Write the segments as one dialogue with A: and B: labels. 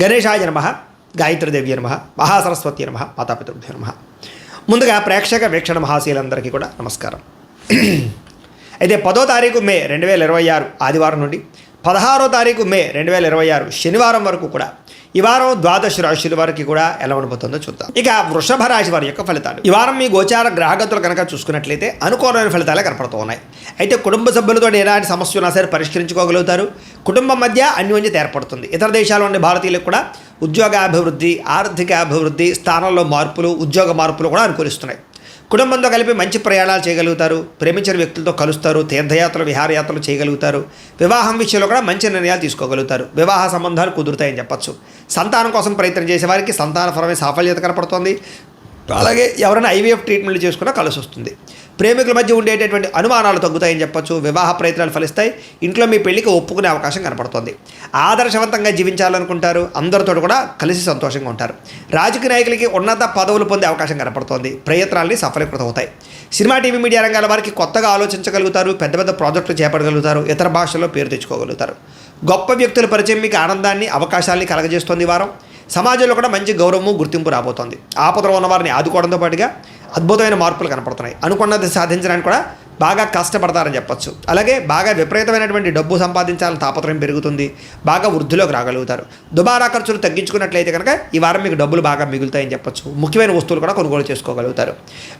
A: గణేశాయ నమః, గాయత్రీదేవి నమః, మహాసరస్వతి నమః, మాతాపితృభ్యో నమః. ముందుగా ప్రేక్షక వీక్షణ మహాశీలందరికీ కూడా నమస్కారం. అయితే 10వ తారీఖు మే 2026 ఆదివారం నుండి 16వ తారీఖు మే 2026 శనివారం వరకు కూడా ఈ వారం ద్వాదశ రాశుల వారికి కూడా ఎలా ఉండబోతుందో చూద్దాం. ఇక వృషభ రాశి వారి యొక్క ఫలితాలు. ఈ వారం మీ గోచార గ్రహగతులు కనుక చూసుకున్నట్లయితే అనుకూలమైన ఫలితాలే కనపడుతూ ఉన్నాయి. అయితే కుటుంబ సభ్యులతో ఎలాంటి సమస్య ఉన్నా సరే పరిష్కరించుకోగలుగుతారు. కుటుంబం మధ్య అన్యోన్యత ఏర్పడుతుంది. ఇతర దేశాల్లో ఉండే భారతీయులకు కూడా ఉద్యోగాభివృద్ధి, ఆర్థిక అభివృద్ధి, స్థానంలో మార్పులు, ఉద్యోగ మార్పులు కూడా అనుకూలిస్తున్నాయి. కుటుంబంతో కలిపి మంచి ప్రయాణాలు చేయగలుగుతారు. ప్రేమించిన వ్యక్తులతో కలుస్తారు. తీర్థయాత్రలు, విహారయాత్రలు చేయగలుగుతారు. వివాహం విషయంలో కూడా మంచి నిర్ణయాలు తీసుకోగలుగుతారు. వివాహ సంబంధాలు కుదురుతాయని చెప్పచ్చు. సంతానం కోసం ప్రయత్నం చేసే వారికి సంతానపరమైన సాఫల్యత కనపడుతోంది. అలాగే ఎవరైనా ఐవీఎఫ్ ట్రీట్మెంట్లు చేసుకున్నా కలిసి వస్తుంది. ప్రేమికుల మధ్య ఉండేటటువంటి అనుమానాలు తగ్గుతాయని చెప్పచ్చు. వివాహ ప్రయత్నాలు ఫలిస్తాయి. ఇంట్లో మీ పెళ్లికి ఒప్పుకునే అవకాశం కనపడుతోంది. ఆదర్శవంతంగా జీవించాలనుకుంటారు. అందరితో కూడా కలిసి సంతోషంగా ఉంటారు. రాజకీయ నాయకులకి ఉన్నత పదవులు పొందే అవకాశం కనపడుతోంది. ప్రయత్నాలని సఫలీకృతం అవుతాయి. సినిమా, టీవీ, మీడియా రంగాల వారికి కొత్తగా ఆలోచించగలుగుతారు. పెద్ద పెద్ద ప్రాజెక్టులు చేపట్టగలుగుతారు. ఇతర భాషల్లో పేరు తెచ్చుకోగలుగుతారు. గొప్ప వ్యక్తుల పరిచయం మీకు ఆనందాన్ని, అవకాశాలని కలగజేస్తుంది. ఈ వారం సమాజంలో కూడా మంచి గౌరవము, గుర్తింపు రాబోతోంది. ఆపదలో ఉన్న వారిని ఆదుకోవడంతో పాటుగా అద్భుతమైన మార్పులు కనపడుతున్నాయి. అనుకున్నది సాధించడానికి కూడా బాగా కష్టపడతారని చెప్పచ్చు. అలాగే బాగా విపరీతమైనటువంటి డబ్బు సంపాదించాలని తాపత్రయం పెరుగుతుంది. బాగా వృద్ధిలోకి రాగలుగుతారు. దుబారా ఖర్చులు తగ్గించుకున్నట్లయితే కనుక ఈ వారం మీకు డబ్బులు బాగా మిగులుతాయని చెప్పచ్చు. ముఖ్యమైన వస్తువులు కూడా కొనుగోలు చేసుకోగలుగుతారు.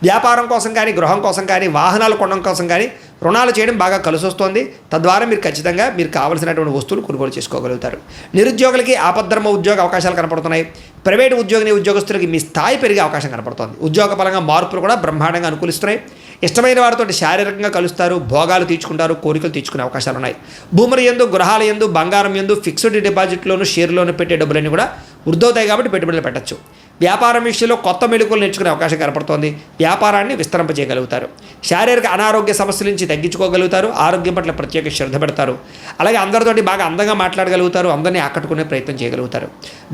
A: వ్యాపారం కోసం కానీ, గృహం కోసం కానీ, వాహనాలు కొనడం కోసం కానీ రుణాలు చేయడం బాగా కలిసి వస్తుంది. తద్వారా మీరు ఖచ్చితంగా మీరు కావలసినటువంటి వస్తువులు కొనుగోలు చేసుకోగలుగుతారు. నిరుద్యోగులకి ఆపద్ధర్మ ఉద్యోగ అవకాశాలు కనపడుతున్నాయి. ప్రైవేటు ఉద్యోగస్తులకి మీ స్థాయి పెరిగే అవకాశం కనపడుతుంది. ఉద్యోగపరంగా మార్పులు కూడా బ్రహ్మాండంగా అనుకూలిస్తున్నాయి. ఇష్టమైన వారితో శారీరకంగా కలుస్తారు. భోగాలు తీర్చుకుంటారు. కోరికలు తీర్చుకునే అవకాశాలు ఉన్నాయి. భూముల యందు, గృహాల యందు, బంగారం యందు, ఫిక్స్డ్ డిపాజిట్లోను, షేర్లోను పెట్టే డబ్బులన్నీ కూడా వృద్ధవుతాయి కాబట్టి పెట్టుబడులు పెట్టచ్చు. వ్యాపారం విషయంలో కొత్త మెళుకువలు నేర్చుకునే అవకాశం కనపడుతోంది. వ్యాపారాన్ని విస్తరింపజేయగలుగుతారు. శారీరక అనారోగ్య సమస్యల నుంచి తగ్గించుకోగలుగుతారు. ఆరోగ్యం పట్ల ప్రత్యేక శ్రద్ధ పెడతారు. అలాగే అందరితోటి బాగా అందంగా మాట్లాడగలుగుతారు. అందరినీ ఆకట్టుకునే ప్రయత్నం చేయగలుగుతారు.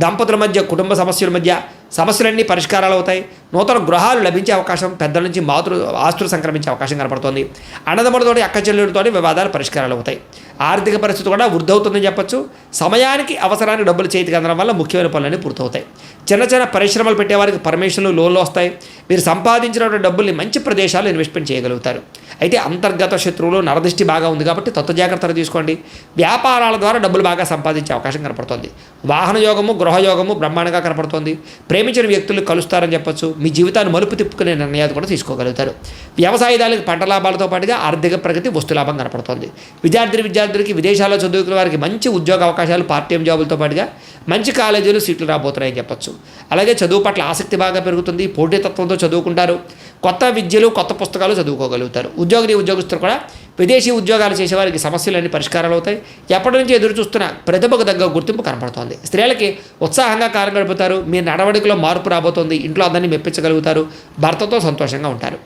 A: దంపతుల మధ్య, కుటుంబ సమస్యల మధ్య సమస్యలన్నీ పరిష్కారాలు అవుతాయి. నూతన గృహాలు లభించే అవకాశం, పెద్దల నుంచి ఆస్తులు సంక్రమించే అవకాశం కనపడుతోంది. అన్నదమ్ములతోటి, అక్క చెల్లెలతోటి వివాదాలు పరిష్కారాలు అవుతాయి. ఆర్థిక పరిస్థితి కూడా వృద్ధి అవుతుందని చెప్పచ్చు. సమయానికి, అవసరానికి డబ్బులు చేతికి అందడం వల్ల ముఖ్యమైన పనులన్నీ పూర్తవుతాయి. చిన్న చిన్న పరిశ్రమలు పెట్టేవారికి పర్మిషన్లు, లోన్లు వస్తాయి. మీరు సంపాదించినటువంటి డబ్బుల్ని మంచి ప్రదేశాల్లో ఇన్వెస్ట్మెంట్ చేయగలుగుతారు. అయితే అంతర్గత శత్రువులు, నరదృష్టి బాగా ఉంది కాబట్టి తత్వ జాగ్రత్తలు తీసుకోండి. వ్యాపారాల ద్వారా డబ్బులు బాగా సంపాదించే అవకాశం కనపడుతుంది. వాహన యోగము, గృహయోగము బ్రహ్మాండంగా కనపడుతుంది. ప్రేమించిన వ్యక్తులు కలుస్తారని చెప్పచ్చు. మీ జీవితాన్ని మలుపు తిప్పుకునే నిర్ణయాలు కూడా తీసుకోగలుగుతారు. వ్యవసాయదారులకు పంట లాభాలతో పాటుగా ఆర్థిక ప్రగతి, వస్తు లాభం కనపడుతుంది. విద్యార్థులకి విదేశాల్లో చదువుకునే వారికి మంచి ఉద్యోగ అవకాశాలు, పార్ట్ టైం జాబులతో పాటుగా మంచి కాలేజీలు, సీట్లు రాబోతున్నాయని చెప్పచ్చు. అలాగే చదువు పట్ల ఆసక్తి బాగా పెరుగుతుంది. పోటీతత్వంతో చదువుకుంటారు. కొత్త విద్యలు, కొత్త పుస్తకాలు చదువుకోగలుగుతారు. ఉద్యోగస్తులు కూడా విదేశీ ఉద్యోగాలు చేసేవారికి సమస్యలన్నీ పరిష్కారాలు అవుతాయి. ఎప్పటి నుంచి ఎదురు చూస్తున్న ప్రతిభకు తగ్గ గుర్తింపు కనపడుతోంది. స్త్రీలకి ఉత్సాహంగా కాలం గడుపుతారు. మీ నడవడికలో మార్పు రాబోతోంది. ఇంట్లో అందరినీ మెప్పించగలుగుతారు. భర్తతో సంతోషంగా ఉంటారు.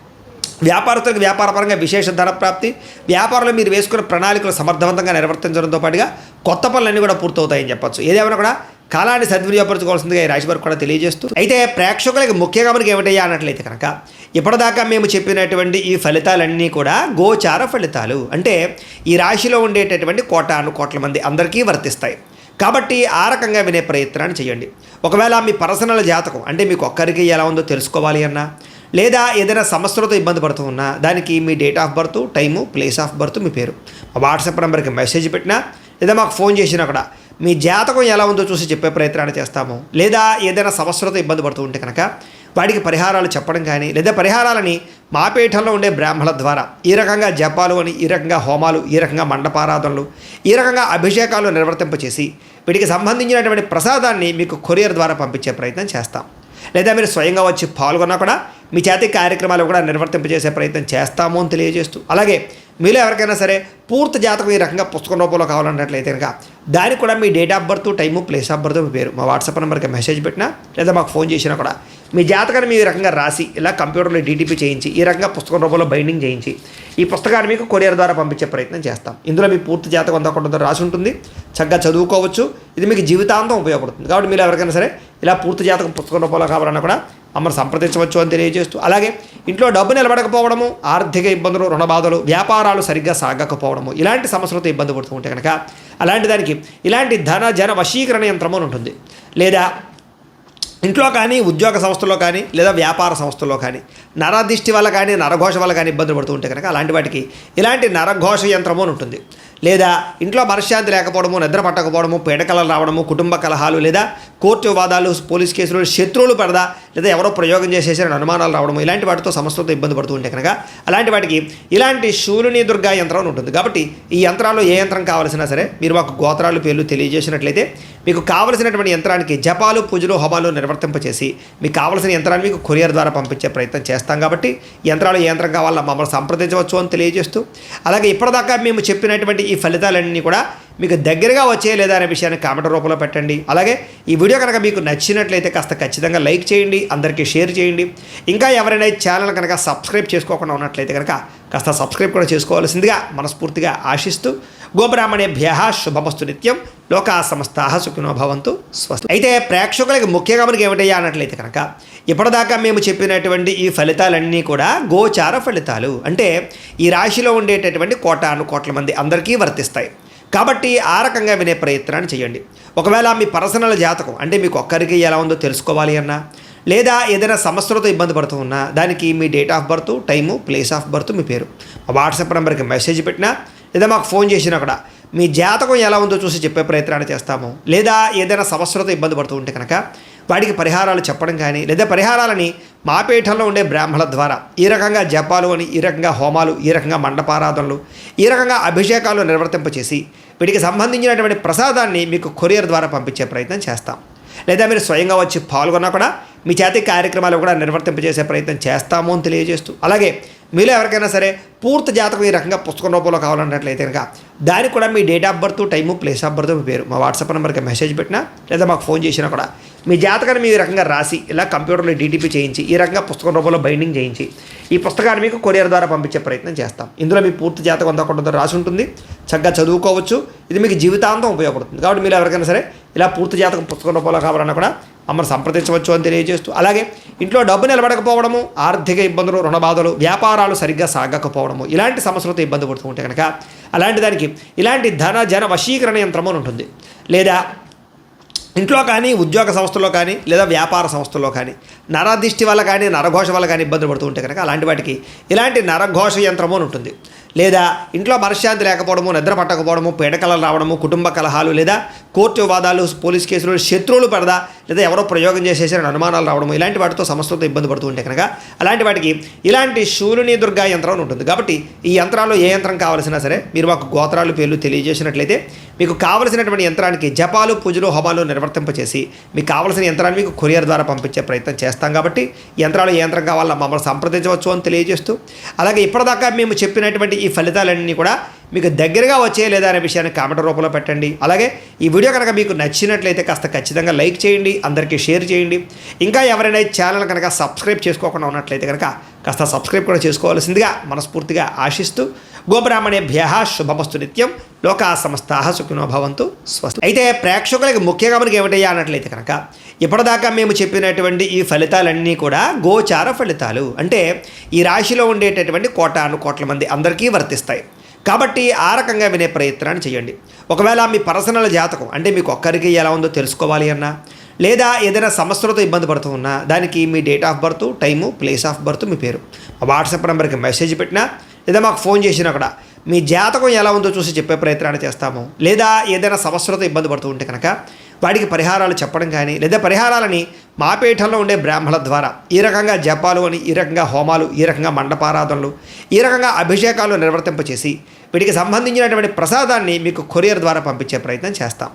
A: వ్యాపారస్తులకు వ్యాపారపరంగా విశేష ధన ప్రాప్తి. వ్యాపారంలో మీరు వేసుకున్న ప్రణాళికలు సమర్థవంతంగా నిర్వర్తించడంతో పాటుగా కొత్త పనులన్నీ కూడా పూర్తవుతాయని చెప్పచ్చు. ఏదేమైనా కూడా కాలాన్ని సద్వినియోగపరచుకోవాల్సిందిగా ఈ రాశి వారికి కూడా తెలియజేస్తూ, అయితే ప్రేక్షకులకి ముఖ్యంగా మనకి ఏమిటయ్యా అన్నట్లయితే కనుక ఇప్పటిదాకా మేము చెప్పినటువంటి ఈ ఫలితాలన్నీ కూడా గోచార ఫలితాలు. అంటే ఈ రాశిలో ఉండేటటువంటి కోట్ల మంది అందరికీ వర్తిస్తాయి. కాబట్టి ఆ రకంగా వినే ప్రయత్నాన్ని చేయండి. ఒకవేళ మీ పర్సనల్ జాతకం అంటే మీకు ఒక్కరికి ఎలా ఉందో తెలుసుకోవాలి అన్నా, లేదా ఏదైనా సమస్యలతో ఇబ్బంది పడుతూ ఉన్నా దానికి మీ date of birth, time, place of birth, మీ పేరు మా వాట్సాప్ నెంబర్కి మెసేజ్ పెట్టినా, లేదా మాకు ఫోన్ చేసినా కూడా మీ జాతకం ఎలా ఉందో చూసి చెప్పే ప్రయత్నాన్ని చేస్తాము. లేదా ఏదైనా సమస్యలతో ఇబ్బంది పడుతూ ఉంటే కనుక వాడికి పరిహారాలు చెప్పడం కానీ, లేదా పరిహారాలని మా పీఠంలో ఉండే బ్రాహ్మణుల ద్వారా ఈ రకంగా జపాలు అని, ఈ రకంగా హోమాలు, ఈ రకంగా మండపారాధనలు, ఈ రకంగా అభిషేకాలు నిర్వర్తింపచేసి వీటికి సంబంధించినటువంటి ప్రసాదాన్ని మీకు కొరియర్ ద్వారా పంపించే ప్రయత్నం చేస్తాం. లేదా మీరు స్వయంగా వచ్చి పాల్గొన్నా కూడా మీ చేతి కార్యక్రమాలు కూడా నిర్వర్తింపజేసే ప్రయత్నం చేస్తాము అని తెలియజేస్తూ, అలాగే మీలో ఎవరికైనా సరే పూర్తి జాతకం ఈ రకంగా పుస్తకం రూపంలో కావాలన్నట్లయితే కనుక దానికి కూడా మీ date of birth, time, place of birth, మీ పేరు మా వాట్సాప్ నెంబర్కి మెసేజ్ పెట్టినా, లేదా మాకు ఫోన్ చేసినా కూడా మీ జాతకాన్ని మీ రకంగా రాసి ఇలా కంప్యూటర్లో డీటీపీ చేయించి ఈ రకంగా పుస్తకం రూపంలో బైండింగ్ చేయించి ఈ పుస్తకాన్ని మీకు కొరియర్ ద్వారా పంపించే ప్రయత్నం చేస్తాం. ఇందులో మీ పూర్తి జాతకం అంతా రాసి ఉంటుంది. చక్కగా చదువుకోవచ్చు. ఇది మీకు జీవితాంతం ఉపయోగపడుతుంది. కాబట్టి మీరు ఎవరికైనా సరే ఇలా పూర్తి జాతకం పుస్తకం రూపంలో కావాలన్నా కూడా మమ్మల్ని సంప్రదించవచ్చు అని తెలియజేస్తూ, అలాగే ఇంట్లో డబ్బు నిలబడకపోవడము, ఆర్థిక ఇబ్బందులు, రుణ బాధలు, వ్యాపారాలు సరిగ్గా సాగకపోవడము, ఇలాంటి సమస్యలతో ఇబ్బంది పడుతూ ఉంటే కనుక అలాంటి దానికి ఇలాంటి ధన జన వశీకరణ యంత్రము అని ఉంటుంది. లేదా ఇంట్లో కానీ, ఉద్యోగ సంస్థలో కానీ, లేదా వ్యాపార సంస్థలో కానీ నరదిష్టి వల్ల కానీ, నరఘోష వల్ల కానీ ఇబ్బందులు పడుతూ ఉంటే కనుక అలాంటి వాటికి ఇలాంటి నరఘోష యంత్రము అని ఉంటుంది. లేదా ఇంట్లో మనశ్శాంతి లేకపోవడము, నిద్ర పట్టకపోవడము, పీడకలలు రావడము, కుటుంబ కలహాలు, లేదా కోర్టు వివాదాలు, పోలీస్ కేసులు, శత్రువులు పడదా, లేదా ఎవరో ప్రయోగం చేసేసిన అనుమానాలు రావడము, ఇలాంటి వాటితో సమస్యలతో ఇబ్బంది పడుతూ ఉంటే కనుక అలాంటి వాటికి ఇలాంటి శూలిని దుర్గా యంత్రం అని ఉంటుంది. కాబట్టి ఈ యంత్రాల్లో ఏ యంత్రం కావాల్సినా సరే మీరు మాకు గోత్రాలు పేర్లు తెలియజేసినట్లయితే మీకు కావలసినటువంటి యంత్రానికి జపాలు, పూజలు, హోమాలు నిర్వర్తింపచేసి మీకు కావలసిన యంత్రాన్ని మీకు కొరియర్ ద్వారా పంపించే ప్రయత్నం చేస్తాం. కాబట్టి యంత్రాలు ఏ యంత్రం కావాలన్నా మమ్మల్ని సంప్రదించవచ్చు అని తెలియజేస్తూ, అలాగే ఇప్పటిదాకా మేము చెప్పినటువంటి ఈ ఫలితాలన్నీ కూడా మీకు దగ్గరగా వచ్చే లేదా అనే విషయాన్ని కామెంట్ రూపంలో పెట్టండి. అలాగే ఈ వీడియో కనుక మీకు నచ్చినట్లయితే కాస్త ఖచ్చితంగా లైక్ చేయండి, అందరికీ షేర్ చేయండి. ఇంకా ఎవరైనా ఈ ఛానల్ కనుక సబ్స్క్రైబ్ చేసుకోకుండా ఉన్నట్లయితే కనుక కాస్త సబ్స్క్రైబ్ కూడా చేసుకోవాల్సిందిగా మనస్ఫూర్తిగా ఆశిస్తూ, గోబ్రాహ్మణేభ్యః శుభమస్తు నిత్యం, లోకా సమస్తాః సుఖినో భవంతు, స్వస్తి. అయితే ప్రేక్షకులకి ముఖ్యంగా మనకి ఏమిటయ్యా అన్నట్లయితే కనుక ఇప్పటిదాకా మేము చెప్పినటువంటి ఈ ఫలితాలన్నీ కూడా గోచార ఫలితాలు, అంటే ఈ రాశిలో ఉండేటటువంటి కోటాను కోట్ల మంది అందరికీ వర్తిస్తాయి. కాబట్టి ఆ రకంగా వినే ప్రయత్నాన్ని చేయండి. ఒకవేళ మీ పర్సనల్ జాతకం అంటే మీకు ఒక్కరికి ఎలా ఉందో తెలుసుకోవాలి అన్నా, లేదా ఏదైనా సమస్యలతో ఇబ్బంది పడుతూ ఉన్నా దానికి మీ date of birth, time, place of birth, మీ పేరు మా వాట్సాప్ నెంబర్కి మెసేజ్ పెట్టినా, లేదా మాకు ఫోన్ చేసినా కూడా మీ జాతకం ఎలా ఉందో చూసి చెప్పే ప్రయత్నాన్ని చేస్తాము. లేదా ఏదైనా సమస్యలతో ఇబ్బంది పడుతూ ఉంటే కనుక వాటికి పరిహారాలు చెప్పడం కానీ, లేదా పరిహారాలని మా పీఠంలో ఉండే బ్రాహ్మణుల ద్వారా ఈ రకంగా జపాలు అని, ఈ రకంగా హోమాలు, ఈ రకంగా మండపారాధనలు, ఈ రకంగా అభిషేకాలు నిర్వర్తింపచేసి వీటికి సంబంధించినటువంటి ప్రసాదాన్ని మీకు కొరియర్ ద్వారా పంపించే ప్రయత్నం చేస్తాం. లేదా మీరు స్వయంగా వచ్చి పాల్గొన్నా కూడా మీ చేతి కార్యక్రమాలు కూడా నిర్వర్తింపజేసే ప్రయత్నం చేస్తాము అని తెలియజేస్తూ, అలాగే మీలో ఎవరికైనా సరే పూర్తి జాతకం ఈ రకంగా పుస్తకం రూపంలో కావాలన్నట్లయితే కనుక దానికి కూడా మీ date of birth, time, place of birth, మీ పేరు మా వాట్సాప్ నెంబర్కి మెసేజ్ పెట్టినా, లేదా మాకు ఫోన్ చేసినా కూడా మీ జాతకాన్ని మీ రకంగా రాసి ఇలా కంప్యూటర్లో డీటీపీ చేయించి ఈ రకంగా పుస్తకం రూపంలో బైండింగ్ చేయించి ఈ పుస్తకాన్ని మీకు కొరియర్ ద్వారా పంపించే ప్రయత్నం చేస్తాం. ఇందులో మీ పూర్తి జాతకం అంతా కూడా రాసి ఉంటుంది, చక్కగా చదువుకోవచ్చు. ఇది మీకు జీవితాంతం ఉపయోగపడుతుంది. కాబట్టి మీరు ఎవరికైనా సరే ఇలా పూర్తి జాతకం పుస్తకం రూపంలో కావాలన్నా కూడా మమ్మల్ని సంప్రదించవచ్చు అని తెలియజేస్తూ, అలాగే ఇంట్లో డబ్బు నిలబడకపోవడము, ఆర్థిక ఇబ్బందులు, రుణ బాధలు, వ్యాపారాలు సరిగ్గా సాగకపోవడము, ఇలాంటి సమస్యలతో ఇబ్బంది పడుతూ ఉంటే కనుక అలాంటి దానికి ఇలాంటి ధన జన వశీకరణ యంత్రము అని ఉంటుంది. లేదా ఇంట్లో కానీ, ఉద్యోగ సంస్థలో కానీ, లేదా వ్యాపార సంస్థలో కానీ నరదిష్టి వల్ల కానీ, నరఘోష వల్ల కానీ ఇబ్బందులు పడుతూ ఉంటే కనుక అలాంటి వాటికి ఇలాంటి నరఘోష యంత్రము అని ఉంటుంది. లేదా ఇంట్లో మనశ్శాంతి లేకపోవడము, నిద్ర పట్టకపోవడము, పీడకలలు రావడము, కుటుంబ కలహాలు, లేదా కోర్టు వివాదాలు, పోలీస్ కేసులు, శత్రువులు పడదా, లేదా ఎవరో ప్రయోగం చేసేసిన అనుమానాలు రావడము, ఇలాంటి వాటితో సమస్యలతో ఇబ్బంది పడుతూ ఉంటే కనుక అలాంటి వాటికి ఇలాంటి శూలిని దుర్గా యంత్రం అని ఉంటుంది. కాబట్టి ఈ యంత్రాల్లో ఏ యంత్రం కావాల్సినా సరే మీరు మాకు గోత్రాలు పేర్లు తెలియజేసినట్లయితే మీకు కావలసినటువంటి యంత్రానికి జపాలు, పూజలు, హోమాలు నిర్వర్తింపచేసి మీకు కావలసిన యంత్రాన్ని మీకు కొరియర్ ద్వారా పంపించే ప్రయత్నం చేస్తాం. కాబట్టి యంత్రాలు ఏ యంత్రం కావాలన్నా మమ్మల్ని సంప్రదించవచ్చు అని తెలియజేస్తూ, అలాగే ఇప్పటిదాకా మేము చెప్పినటువంటి ఈ ఫలితాలన్నీ కూడా మీకు దగ్గరగా వచ్చే లేదా అనే విషయాన్ని కామెంట్ రూపంలో పెట్టండి. అలాగే ఈ వీడియో కనుక మీకు నచ్చినట్లయితే కాస్త ఖచ్చితంగా లైక్ చేయండి, అందరికీ షేర్ చేయండి. ఇంకా ఎవరైనా ఈ ఛానల్ కనుక సబ్స్క్రైబ్ చేసుకోకుండా ఉన్నట్లయితే కనుక కాస్త సబ్స్క్రైబ్ కూడా చేసుకోవాల్సిందిగా మనస్ఫూర్తిగా ఆశిస్తూ, గోబ్రాహ్మణేభ్యః శుభమస్తు నిత్యం, లోకా సమస్తాః సుఖినో భవంతు, స్వస్తి. అయితే ప్రేక్షకులకి ముఖ్యంగా మనకి ఏమిటయ్యా అన్నట్లయితే కనుక ఇప్పటిదాకా మేము చెప్పినటువంటి ఈ ఫలితాలన్నీ కూడా గోచార ఫలితాలు, అంటే ఈ రాశిలో ఉండేటటువంటి కోటాను కోట్ల మంది అందరికీ వర్తిస్తాయి. కాబట్టి ఆ రకంగా వినే ప్రయత్నాన్ని చేయండి. ఒకవేళ మీ పర్సనల్ జాతకం అంటే మీకు ఒక్కరికి ఎలా ఉందో తెలుసుకోవాలి అన్నా, లేదా ఏదైనా సమస్యలతో ఇబ్బంది పడుతూ ఉన్నా దానికి మీ date of birth, time, place of birth, మీ పేరు మా వాట్సాప్ నెంబర్కి మెసేజ్ పెట్టినా, లేదా మాకు ఫోన్ చేసినా కూడా మీ జాతకం ఎలా ఉందో చూసి చెప్పే ప్రయత్నాన్ని చేస్తాము. లేదా ఏదైనా సమస్యలతో ఇబ్బంది పడుతూ ఉంటే కనుక వాటికి పరిహారాలు చెప్పడం కానీ, లేదా పరిహారాలని మా పీఠంలో ఉండే బ్రాహ్మణుల ద్వారా ఈ రకంగా జపాలు అని, ఈ రకంగా హోమాలు, ఈ రకంగా మండపారాధనలు, ఈ రకంగా అభిషేకాలు నిర్వర్తింపచేసి వీటికి సంబంధించినటువంటి ప్రసాదాన్ని మీకు కొరియర్ ద్వారా పంపించే ప్రయత్నం చేస్తాం.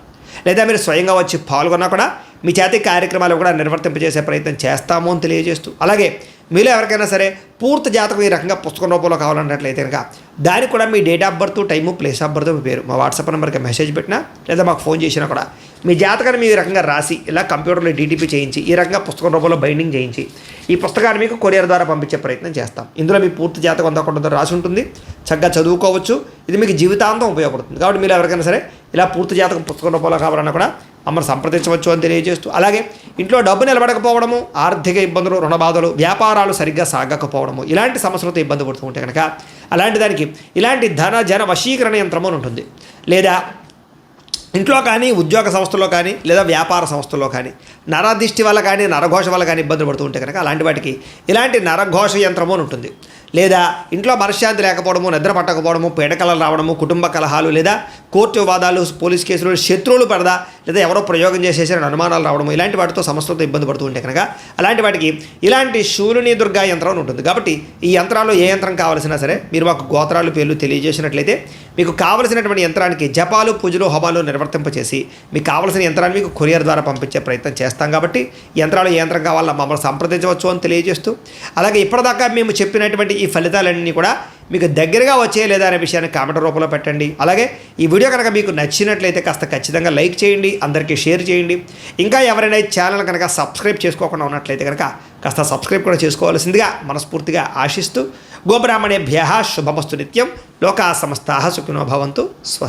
A: లేదా మీరు స్వయంగా వచ్చి పాల్గొన్నా కూడా మీ చేతి కార్యక్రమాలు కూడా నిర్వర్తింపజేసే ప్రయత్నం చేస్తాము అని తెలియజేస్తూ, అలాగే మీలో ఎవరికైనా సరే పూర్తి జాతకం ఈ రకంగా పుస్తకం రూపంలో కావాలన్నట్లయితే కనుక దానికి కూడా మీ date of birth, time, place of birth, మీ పేరు మా వాట్సాప్ నెంబర్కి మెసేజ్ పెట్టినా, లేదా మాకు ఫోన్ చేసినా కూడా మీ జాతకాన్ని మీ రకంగా రాసి ఇలా కంప్యూటర్లో డీటీపీ చేయించి ఈ రకంగా పుస్తకం రూపంలో బైండింగ్ చేయించి ఈ పుస్తకాన్ని మీకు కొరియర్ ద్వారా పంపించే ప్రయత్నం చేస్తాం. ఇందులో మీ పూర్తి జాతకం అంతా కూడా రాసి ఉంటుంది, చక్కగా చదువుకోవచ్చు. ఇది మీకు జీవితాంతం ఉపయోగపడుతుంది. కాబట్టి మీరు ఎవరికైనా సరే ఇలా పూర్తి జాతకం పుస్తకం రూపంలో కావాలన్నా కూడా మమ్మల్ని సంప్రదించవచ్చు అని తెలియజేస్తూ, అలాగే ఇంట్లో డబ్బు నిలబడకపోవడము, ఆర్థిక ఇబ్బందులు, రుణ బాధలు, వ్యాపారాలు సరిగ్గా సాగకపోవడము, ఇలాంటి సమస్యలతో ఇబ్బంది పడుతూ ఉంటే కనుక అలాంటి దానికి ఇలాంటి జన వశీకరణ యంత్రము అని ఉంటుంది. లేదా ఇంట్లో కానీ, ఉద్యోగ సంస్థల్లో కానీ, లేదా వ్యాపార సంస్థల్లో కానీ నరదిష్టి వల్ల కానీ, నరఘోష వల్ల కానీ ఇబ్బందులు పడుతూ ఉంటే కనుక అలాంటి వాటికి ఇలాంటి నరఘోష యంత్రము అని ఉంటుంది. లేదా ఇంట్లో మనశ్శాంతి లేకపోవడము, నిద్ర పట్టకపోవడము, పీడకలలు రావడము, కుటుంబ కలహాలు, లేదా కోర్టు వివాదాలు, పోలీస్ కేసులు, శత్రువులు పడదా, లేదా ఎవరో ప్రయోగం చేసేసారని అనుమానాలు రావడము, ఇలాంటి వాటితో సమస్యలతో ఇబ్బంది పడుతూ ఉంటే కనుక అలాంటి వాటికి ఇలాంటి శూలిని దుర్గా యంత్రం అని ఉంటుంది. కాబట్టి ఈ యంత్రాల్లో ఏ యంత్రం కావాల్సినా సరే మీరు మాకు గోత్రాలు పేర్లు తెలియజేసినట్లయితే మీకు కావలసినటువంటి యంత్రానికి జపాలు, పూజలు, హోమాలు నిర్వర్తింపచేసి మీకు కావలసిన యంత్రాన్ని మీకు కొరియర్ ద్వారా పంపించే ప్రయత్నం చేస్తాం. కాబట్టి యంత్రాలు ఏ యంత్రం కావాలో మమ్మల్ని సంప్రదించవచ్చు అని తెలియజేస్తూ, అలాగే ఇప్పటిదాకా మేము చెప్పినటువంటి ఈ ఫలితాలన్నీ కూడా మీకు దగ్గరగా వచ్చే లేదా అనే విషయాన్ని కామెంట్ రూపంలో పెట్టండి. అలాగే ఈ వీడియో కనుక మీకు నచ్చినట్లయితే కాస్త ఖచ్చితంగా లైక్ చేయండి, అందరికీ షేర్ చేయండి. ఇంకా ఎవరైనా ఈ ఛానల్ కనుక సబ్స్క్రైబ్ చేసుకోకుండా ఉన్నట్లయితే కనుక కాస్త సబ్స్క్రైబ్ కూడా చేసుకోవాల్సిందిగా మనస్ఫూర్తిగా ఆశిస్తూ, గోబ్రాహ్మణేభ్యః శుభమస్తు నిత్యం, లోకా సమస్తాః సుఖినో భవంతు. స్వస్తి.